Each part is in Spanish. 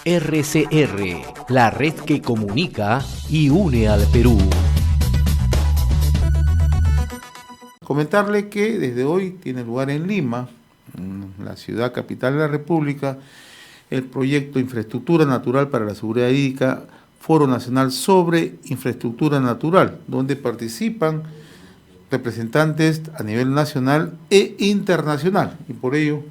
RCR, la red que comunica y une al Perú. Comentarle que desde hoy tiene lugar en Lima, la ciudad capital de la República, el proyecto Infraestructura Natural para la Seguridad Hídrica, Foro Nacional sobre Infraestructura Natural, donde participan representantes a nivel nacional e internacional. Y por ello,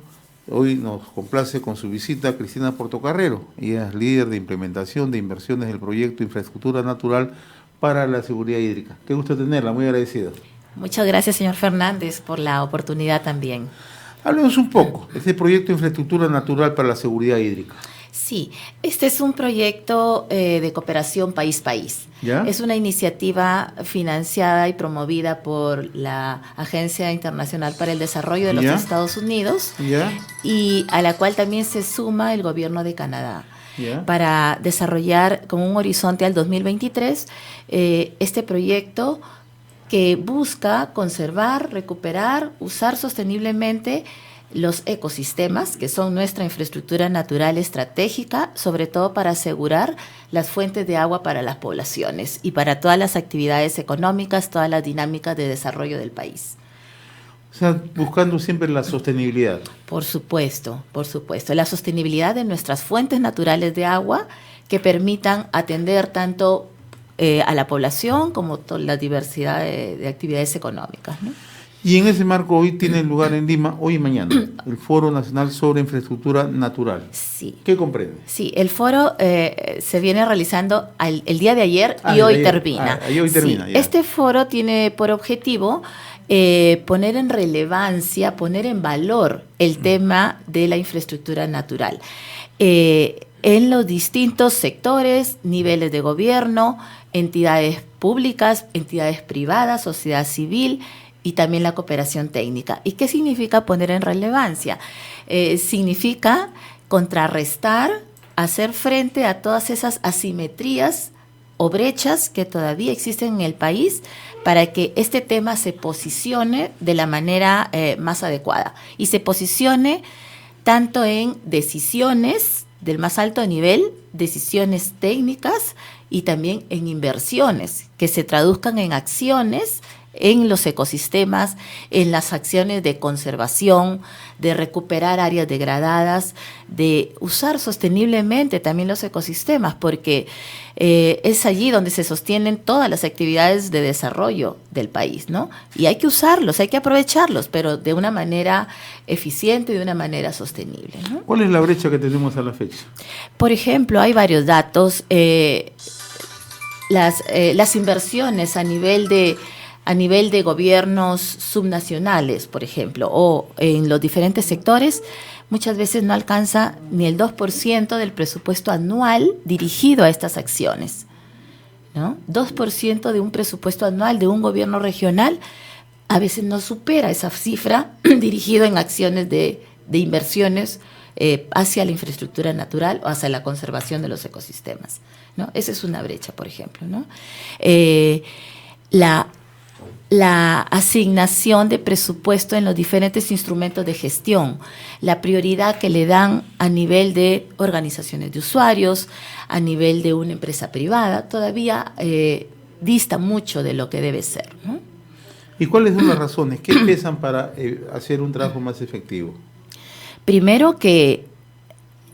hoy nos complace con su visita Cristina Portocarrero. Ella es líder de implementación de inversiones del proyecto Infraestructura Natural para la Seguridad Hídrica. Qué gusto tenerla, muy agradecido. Muchas gracias, señor Fernández, por la oportunidad también. Háblenos un poco de este proyecto Infraestructura Natural para la Seguridad Hídrica. Sí, este es un proyecto de cooperación país-país. ¿Ya? Es una iniciativa financiada y promovida por la Agencia Internacional para el Desarrollo de los ¿Ya? Estados Unidos, ¿Ya? y a la cual también se suma el gobierno de Canadá. ¿Ya? Para desarrollar con un horizonte al 2023 este proyecto que busca conservar, recuperar, usar sosteniblemente los ecosistemas, que son nuestra infraestructura natural estratégica, sobre todo para asegurar las fuentes de agua para las poblaciones y para todas las actividades económicas, todas las dinámicas de desarrollo del país. O sea, buscando siempre la sostenibilidad. Por supuesto, la sostenibilidad de nuestras fuentes naturales de agua que permitan atender tanto a la población como toda la diversidad de actividades económicas, ¿no? Y en ese marco hoy tiene lugar en Lima, hoy y mañana, el Foro Nacional sobre Infraestructura Natural. Sí. ¿Qué comprende? Sí, el foro se viene realizando el día de ayer y de hoy ayer. termina. Hoy termina, sí. ya. Este foro tiene por objetivo poner en relevancia, poner en valor el tema de la infraestructura natural en los distintos sectores, niveles de gobierno, entidades públicas, entidades privadas, sociedad civil y también la cooperación técnica. ¿Y qué significa poner en relevancia? Significa contrarrestar, hacer frente a todas esas asimetrías o brechas que todavía existen en el país para que este tema se posicione de la manera más adecuada y se posicione tanto en decisiones del más alto nivel, decisiones técnicas y también en inversiones que se traduzcan en acciones en los ecosistemas, en las acciones de conservación, de recuperar áreas degradadas, de usar sosteniblemente también los ecosistemas, porque es allí donde se sostienen todas las actividades de desarrollo del país, ¿no? Y hay que usarlos, hay que aprovecharlos, pero de una manera eficiente y de una manera sostenible, ¿no? ¿Cuál es la brecha que tenemos a la fecha? Por ejemplo, hay varios datos. Las inversiones a nivel de gobiernos subnacionales, por ejemplo, o en los diferentes sectores, muchas veces no alcanza ni el 2% del presupuesto anual dirigido a estas acciones, ¿no? 2% de un presupuesto anual de un gobierno regional a veces no supera esa cifra dirigido en acciones de inversiones hacia la infraestructura natural o hacia la conservación de los ecosistemas, ¿no? Esa es una brecha, por ejemplo, ¿no? La asignación de presupuesto en los diferentes instrumentos de gestión, la prioridad que le dan a nivel de organizaciones de usuarios, a nivel de una empresa privada, todavía dista mucho de lo que debe ser, ¿no? ¿Y cuáles son las razones? ¿Qué pesan para hacer un trabajo más efectivo? Primero, que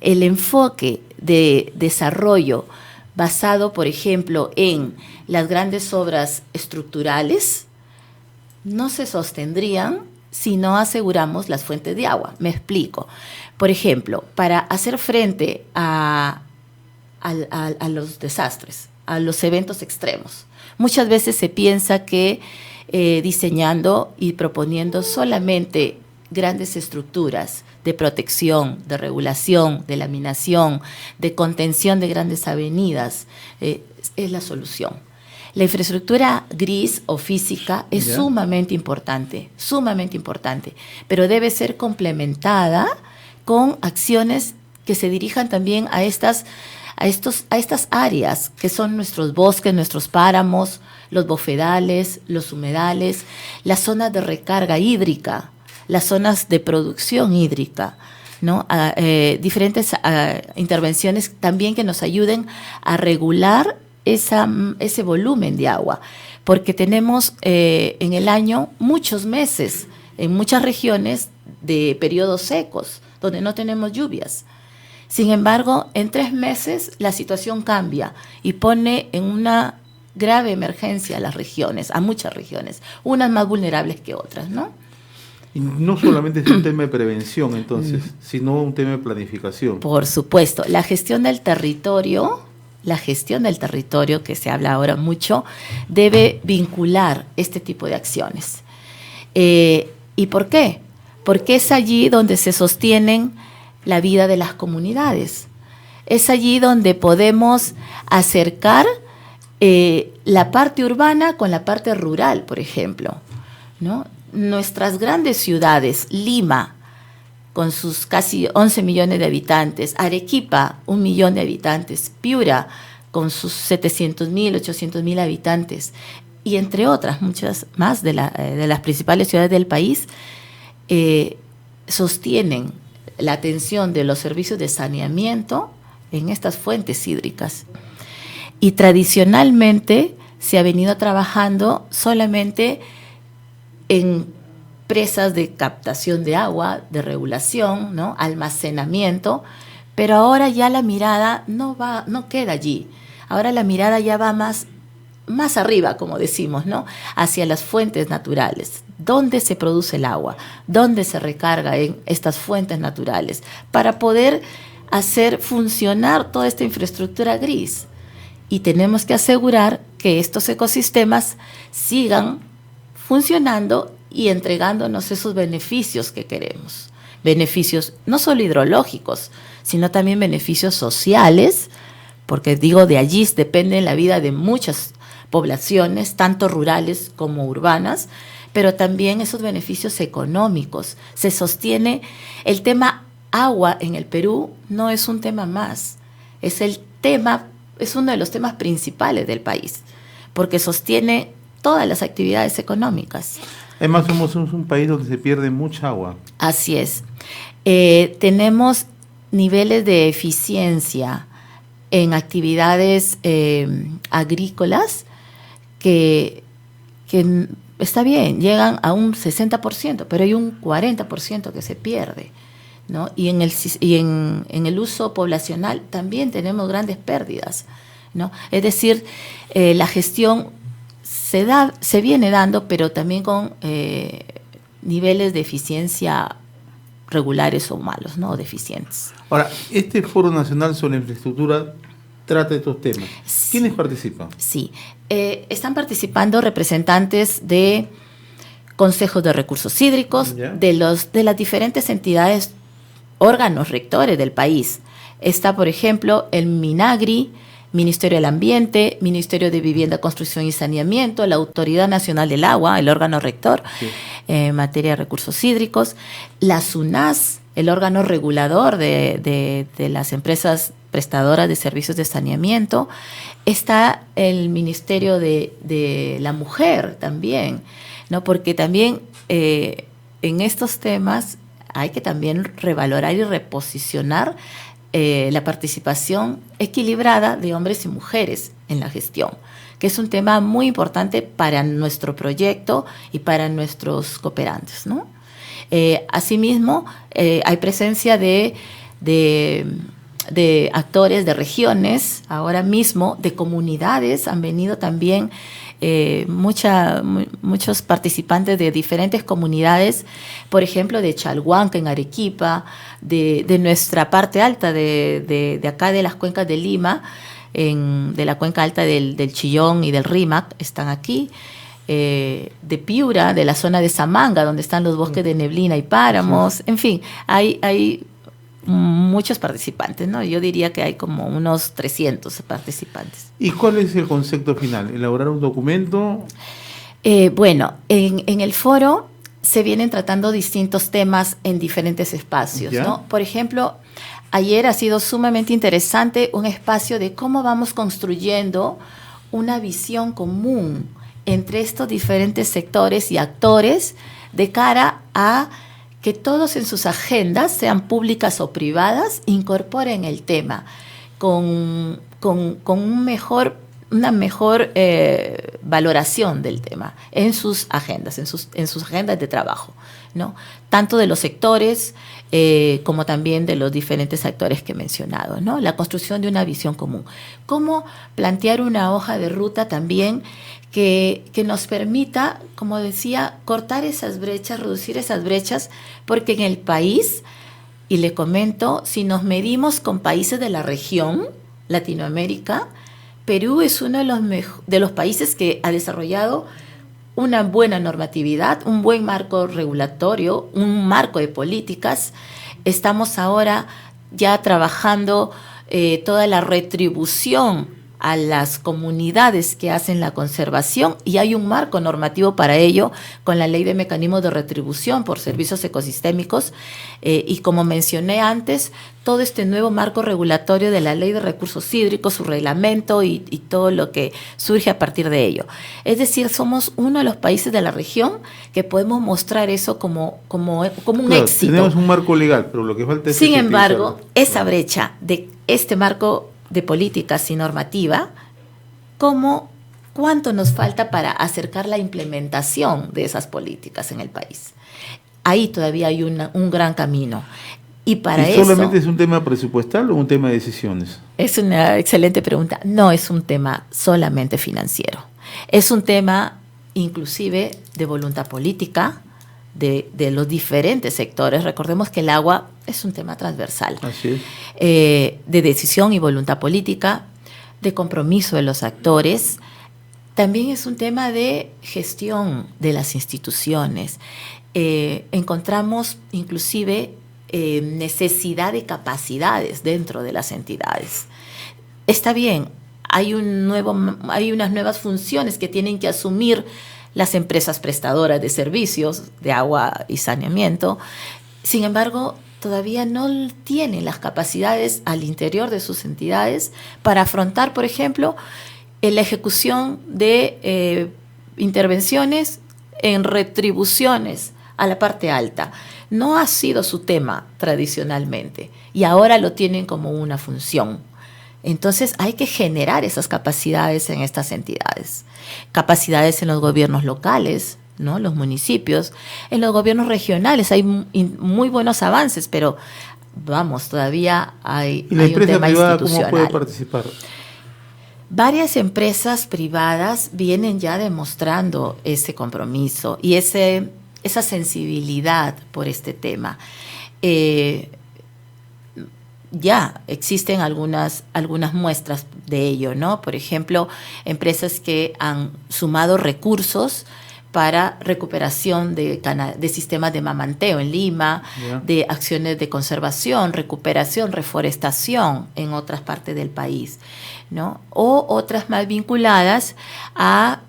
el enfoque de desarrollo basado, por ejemplo, en las grandes obras estructurales no se sostendrían si no aseguramos las fuentes de agua. Me explico. Por ejemplo, para hacer frente a los desastres, a los eventos extremos, muchas veces se piensa que diseñando y proponiendo solamente grandes estructuras de protección, de regulación, de laminación, de contención de grandes avenidas, es la solución. La infraestructura gris o física es sumamente importante, pero debe ser complementada con acciones que se dirijan también a estas áreas que son nuestros bosques, nuestros páramos, los bofedales, los humedales, las zonas de recarga hídrica, las zonas de producción hídrica, ¿no? Diferentes intervenciones también que nos ayuden a regular ese volumen de agua, porque tenemos en el año muchos meses, en muchas regiones, de periodos secos, donde no tenemos lluvias. Sin embargo, en 3 meses la situación cambia y pone en una grave emergencia a las regiones, a muchas regiones, unas más vulnerables que otras, ¿no? Y no solamente es un tema de prevención, entonces, sino un tema de planificación. Por supuesto, la gestión del territorio, que se habla ahora mucho, debe vincular este tipo de acciones. ¿Y por qué? Porque es allí donde se sostienen la vida de las comunidades. Es allí donde podemos acercar la parte urbana con la parte rural, por ejemplo, ¿no? Nuestras grandes ciudades, Lima, con sus casi 11 millones de habitantes, Arequipa, 1 millón de habitantes, Piura, con sus 700.000, 800.000 habitantes, y entre otras, muchas más de las principales ciudades del país, sostienen la atención de los servicios de saneamiento en estas fuentes hídricas. Y tradicionalmente se ha venido trabajando solamente en presas de captación de agua, de regulación, ¿no? Almacenamiento, pero ahora ya la mirada no queda allí. Ahora la mirada ya va más arriba, como decimos, ¿no? Hacia las fuentes naturales. ¿Dónde se produce el agua? ¿Dónde se recarga en estas fuentes naturales? Para poder hacer funcionar toda esta infraestructura gris. Y tenemos que asegurar que estos ecosistemas sigan funcionando y entregándonos esos beneficios que queremos. Beneficios no solo hidrológicos, sino también beneficios sociales, porque de allí depende la vida de muchas poblaciones, tanto rurales como urbanas, pero también esos beneficios económicos. Se sostiene el tema agua en el Perú, no es un tema más, es uno de los temas principales del país, porque sostiene todas las actividades económicas. Además, somos un país donde se pierde mucha agua. Así es. Tenemos niveles de eficiencia en actividades agrícolas que está bien, llegan a un 60%, pero hay un 40% que se pierde, ¿no? Y en el uso poblacional también tenemos grandes pérdidas, ¿no? Es decir, la gestión se viene dando, pero también con niveles de eficiencia regulares o malos, ¿no? O deficientes. Ahora, este Foro Nacional sobre la Infraestructura trata estos temas. Sí. ¿Quiénes participan? Sí, están participando representantes de consejos de recursos hídricos, de las diferentes entidades, órganos rectores del país. Está, por ejemplo, el MINAGRI, Ministerio del Ambiente, Ministerio de Vivienda, Construcción y Saneamiento, la Autoridad Nacional del Agua, el órgano rector en materia de recursos hídricos, la SUNAS, el órgano regulador de las empresas prestadoras de servicios de saneamiento. Está el Ministerio de la Mujer también, ¿no? Porque también en estos temas hay que también revalorar y reposicionar la participación equilibrada de hombres y mujeres en la gestión, que es un tema muy importante para nuestro proyecto y para nuestros cooperantes, ¿no? Asimismo, hay presencia de actores de regiones, ahora mismo de comunidades, han venido también muchos participantes de diferentes comunidades, por ejemplo, de Chalhuanca en Arequipa, de nuestra parte alta de acá de las cuencas de Lima, de la cuenca alta del Chillón y del Rímac, están aquí, de Piura, de la zona de Samanga, donde están los bosques de neblina y páramos, en fin, hay muchos participantes, ¿no? Yo diría que hay como unos 300 participantes. ¿Y cuál es el concepto final? ¿Elaborar un documento? Bueno, en el foro se vienen tratando distintos temas en diferentes espacios, ¿no? Por ejemplo, ayer ha sido sumamente interesante un espacio de cómo vamos construyendo una visión común entre estos diferentes sectores y actores de cara a que todos en sus agendas, sean públicas o privadas, incorporen el tema con una mejor valoración del tema en sus agendas, en sus agendas de trabajo, ¿no? Tanto de los sectores como también de los diferentes actores que he mencionado, ¿no? La construcción de una visión común. Cómo plantear una hoja de ruta también que nos permita, como decía, cortar esas brechas, reducir esas brechas, porque en el país, y le comento, si nos medimos con países de la región, Latinoamérica, Perú es uno de los países que ha desarrollado una buena normatividad, un buen marco regulatorio, un marco de políticas. Estamos ahora ya trabajando toda la retribución a las comunidades que hacen la conservación, y hay un marco normativo para ello con la Ley de Mecanismos de Retribución por Servicios Ecosistémicos y, como mencioné antes, todo este nuevo marco regulatorio de la Ley de Recursos Hídricos, su reglamento y todo lo que surge a partir de ello. Es decir, somos uno de los países de la región que podemos mostrar eso como un éxito. Tenemos un marco legal, pero lo que falta es... Sin embargo, esa brecha de este marco de políticas y normativa, ¿cuánto nos falta para acercar la implementación de esas políticas en el país? Ahí todavía hay un gran camino. ¿Y solamente es un tema presupuestal o un tema de decisiones? Es una excelente pregunta. No es un tema solamente financiero. Es un tema inclusive de voluntad política, de los diferentes sectores. Recordemos que el agua es un tema transversal. Así es. De decisión y voluntad política, de compromiso de los actores. También es un tema de gestión de las instituciones. Encontramos inclusive necesidad de capacidades dentro de las entidades. Está bien, hay unas nuevas funciones que tienen que asumir las empresas prestadoras de servicios de agua y saneamiento. Sin embargo, todavía no tienen las capacidades al interior de sus entidades para afrontar, por ejemplo, la ejecución de intervenciones en retribuciones a la parte alta. No ha sido su tema tradicionalmente y ahora lo tienen como una función. Entonces hay que generar esas capacidades en estas entidades, capacidades en los gobiernos locales, ¿no? Los municipios, en los gobiernos regionales hay muy buenos avances, pero vamos, todavía hay un tema institucional. ¿Y la empresa privada cómo puede participar? Varias empresas privadas vienen ya demostrando ese compromiso y esa sensibilidad por este tema. Ya existen algunas muestras de ello, ¿no? Por ejemplo, empresas que han sumado recursos para recuperación de sistemas de mamanteo en Lima, de acciones de conservación, recuperación, reforestación en otras partes del país, ¿no? O otras más vinculadas a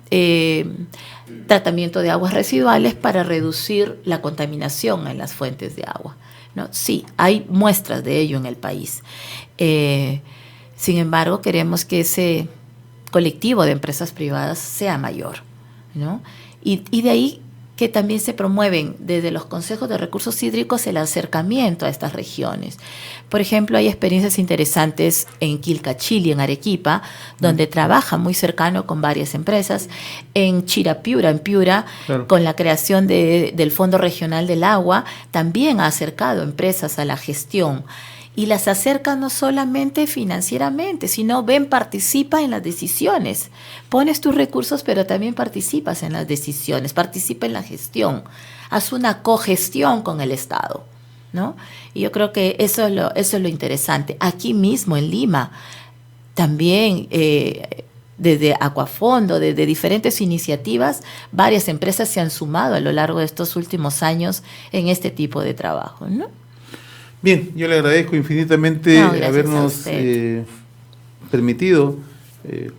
tratamiento de aguas residuales para reducir la contaminación en las fuentes de agua, ¿no? Sí, hay muestras de ello en el país. Sin embargo, queremos que ese colectivo de empresas privadas sea mayor, ¿no? Y de ahí que también se promueven desde los consejos de recursos hídricos el acercamiento a estas regiones. Por ejemplo, hay experiencias interesantes en Quilcachili, en Arequipa, donde trabaja muy cercano con varias empresas. En Chirapiura, en Piura, claro, con la creación del Fondo Regional del Agua, también ha acercado empresas a la gestión. Y las acerca no solamente financieramente, sino participa en las decisiones. Pones tus recursos, pero también participas en las decisiones, participa en la gestión. Haz una cogestión con el Estado, ¿no? Y yo creo que eso es lo interesante. Aquí mismo en Lima, también desde Acuafondo, desde diferentes iniciativas, varias empresas se han sumado a lo largo de estos últimos años en este tipo de trabajo, ¿no? Bien, yo le agradezco infinitamente habernos permitido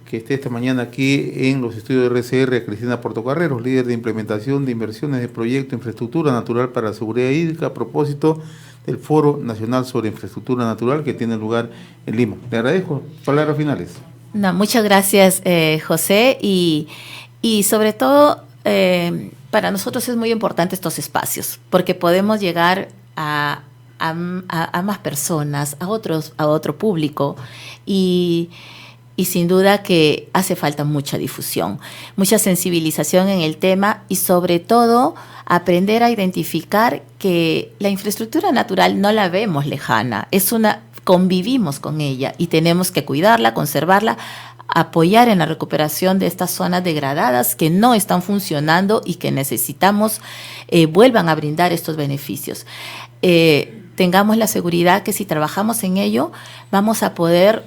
que esté esta mañana aquí en los estudios de RCR a Cristina Portocarreros, líder de implementación de inversiones de proyecto Infraestructura Natural para la Seguridad Hídrica, a propósito del Foro Nacional sobre Infraestructura Natural que tiene lugar en Lima. Le agradezco. Palabras finales. No, muchas gracias, José, y sobre todo para nosotros es muy importante estos espacios, porque podemos llegar a más personas, a otro público, y sin duda que hace falta mucha difusión, mucha sensibilización en el tema, y sobre todo aprender a identificar que la infraestructura natural no la vemos lejana, convivimos con ella y tenemos que cuidarla, conservarla, apoyar en la recuperación de estas zonas degradadas que no están funcionando y que necesitamos vuelvan a brindar estos beneficios. Tengamos la seguridad que si trabajamos en ello vamos a poder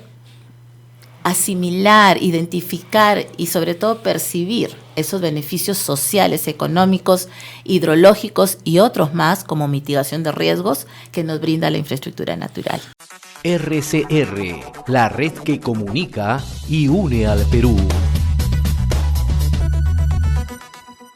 asimilar, identificar y sobre todo percibir esos beneficios sociales, económicos, hidrológicos y otros más como mitigación de riesgos que nos brinda la infraestructura natural. RCR, la red que comunica y une al Perú.